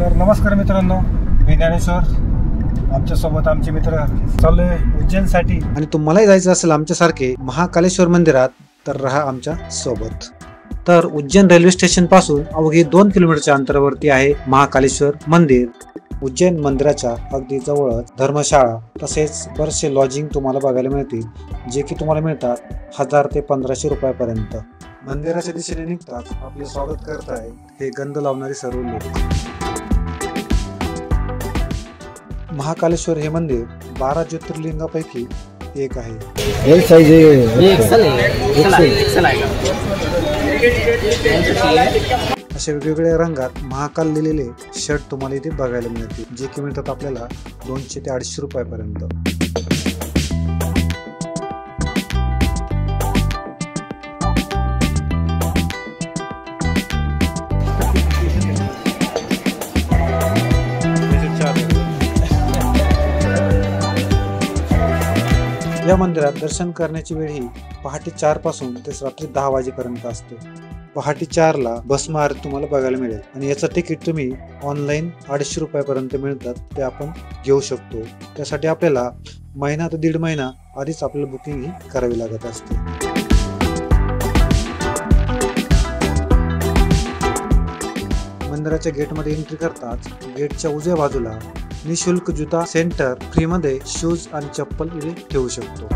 तर नमस्कार मित्रांनो, मी ज्ञानेश्वर, आमच्यासोबत आमचे मित्र चाललोय उज्जैनसाठी. आणि तुम्हालाही जायचं असेल आमच्यासारखे महाकालेश्वर मंदिरात तर राहा आमच्या सोबत. तर उज्जैन रेल्वे स्टेशन पासून अवघी 2 किलोमीटरच्या अंतरावरती आहे महाकालेश्वर मंदिर. उज्जैन मंदिराच्या अगदी जवळच धर्मशाळा तसेच बरेचसे लॉजिंग तुम्हाला बघायला मिळतील, जे की तुम्हाला मिळतात 1000 ते 1500 रुपयापर्यंत. मंदिराच्या दिशेने निघताच आपले स्वागत करत आहे हे गंध लावणारे सर्व लोक. महाकालेश्वर हे मंदिर 12 ज्योतिर्लिंगापैकी एक आहे. अशा वेगवेगळ्या रंगात महाकाल लिहिलेले शर्ट तुम्हाला इथे बघायला मिळतील, जे की मिळतात आपल्याला 200 ते 250 रुपयापर्यंत. या मंदिरात दर्शन करण्याची वेळ ही पहाटे 4 पासून ते रात्री 10 वाजेपर्यंत असते. पहाटे 4 ला भस्म आरती तुम्हाला बघायला मिळेल आणि याचं तिकीट तुम्ही ऑनलाईन 250 रुपयापर्यंत मिळतात, ते आपण घेऊ शकतो. त्यासाठी आपल्याला महिना ते 1.5 महिना आधीच आपल्याला बुकिंग ही करावी लागत असते. मंदिराच्या गेटमध्ये एंट्री करताच गेटच्या उजव्या बाजूला निशुल्क जुता सेंटर, फ्री मध्ये शूज आणि चप्पल इथे ठेवू शकतो.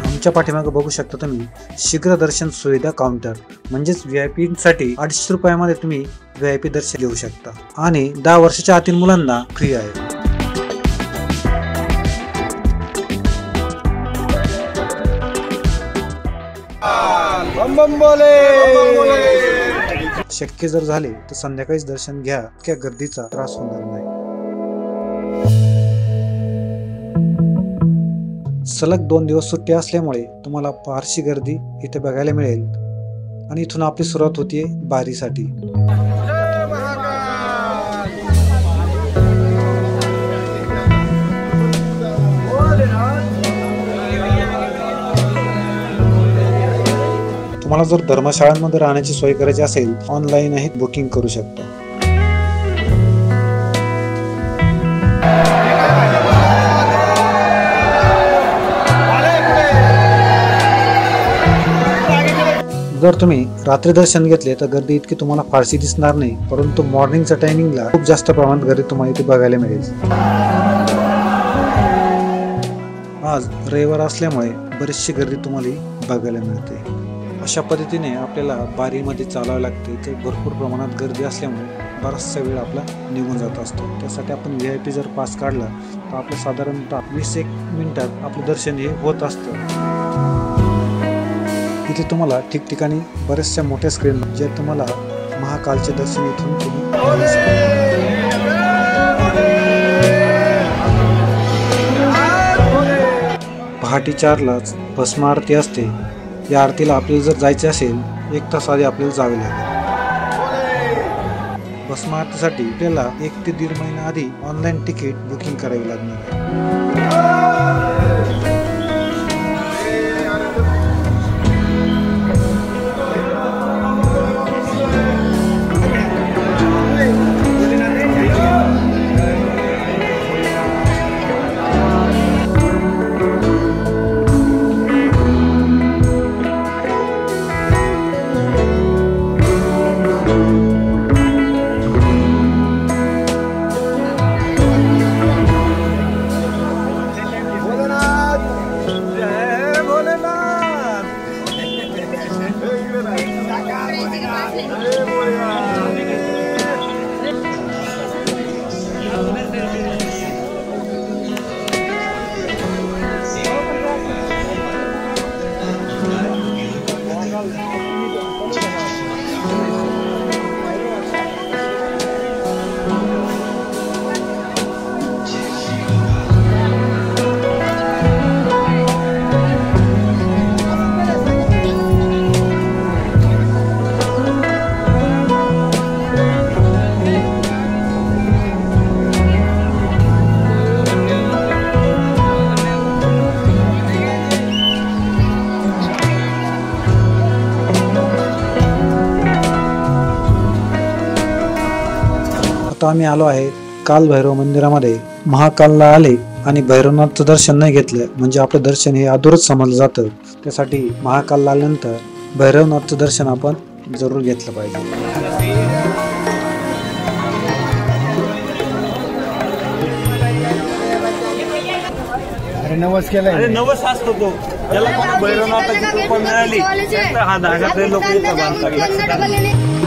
आमच्या पाठीमागे बघू शकता तुम्ही शीघ्र दर्शन सुविधा काउंटर, म्हणजेच VIP साठी 250 रुपयामध्ये तुम्ही VIP दर्शन घेऊ शकता आणि 10 वर्षाच्या आतील मुलांना फ्री आहे. शक्य जर झाले तर संध्याकाळीच दर्शन घ्या, इतक्या गर्दीचा त्रास होणार नाही. सलग 2 दिवस सुट्टी असल्यामुळे तुम्हाला फारशी गर्दी इथे बघायला मिळेल. आणि इथून आपली सुरुवात होतीये बारीसाठी. तुम्हाला जर धर्मशाळांमध्ये राहण्याची सोय करायची असेल, ऑनलाईनही बुकिंग करू शकता. जर तुम्ही रात्री दर्शन घेतले तर गर्दी इतकी तुम्हाला फारशी दिसणार नाही, परंतु मॉर्निंगच्या टायमिंगला खूप जास्त प्रमाणात गर्दी तुम्हाला इथे बघायला मिळेल. आज रविवार असल्यामुळे बरीचशी गर्दी तुम्हाला बघायला मिळते. अशा पद्धतीने आपल्याला बारीमध्ये चालावं लागते. ते भरपूर प्रमाणात गर्दी असल्यामुळे बराचसा वेळ आपला निघून जात असतो. त्यासाठी आपण VIP जर पास काढला तर आपलं साधारणतः 20 मिनिटात आपलं दर्शन हे होत असतं. इथे तुम्हाला ठिकठिकाणी बऱ्याचशा मोठ्या स्क्रीन, जे तुम्हाला महाकालचे दर्शन इथून तुम्ही घेऊ शकता. पहाटे 4 लाच भस्म आरती असते. या आरतीला आपल्याला जर जायचे असेल 1 तास आधी आपल्याला जावे लागेल. भस्म आरतीसाठी आपल्याला 1 ते 1.5 महिना आधी ऑनलाईन तिकीट बुकिंग करावी लागणार आहे. आता आम्ही आलो आहे काल भैरव मंदिरामध्ये. महाकालला आले आणि भैरवनाथचं दर्शन नाही घेतलं म्हणजे आपलं दर्शन हे अधुरच समजलं जातं. त्यासाठी महाकालला आल्यानंतर भैरवनाथचं दर्शन आपण जरूर घेतलं पाहिजे. अरे नवस केलाय. अरे नवस असतो तो, त्याला कोणी भैरवनाथाची कृपा मिळाली तर हा धागा लोक येतात बांधतात.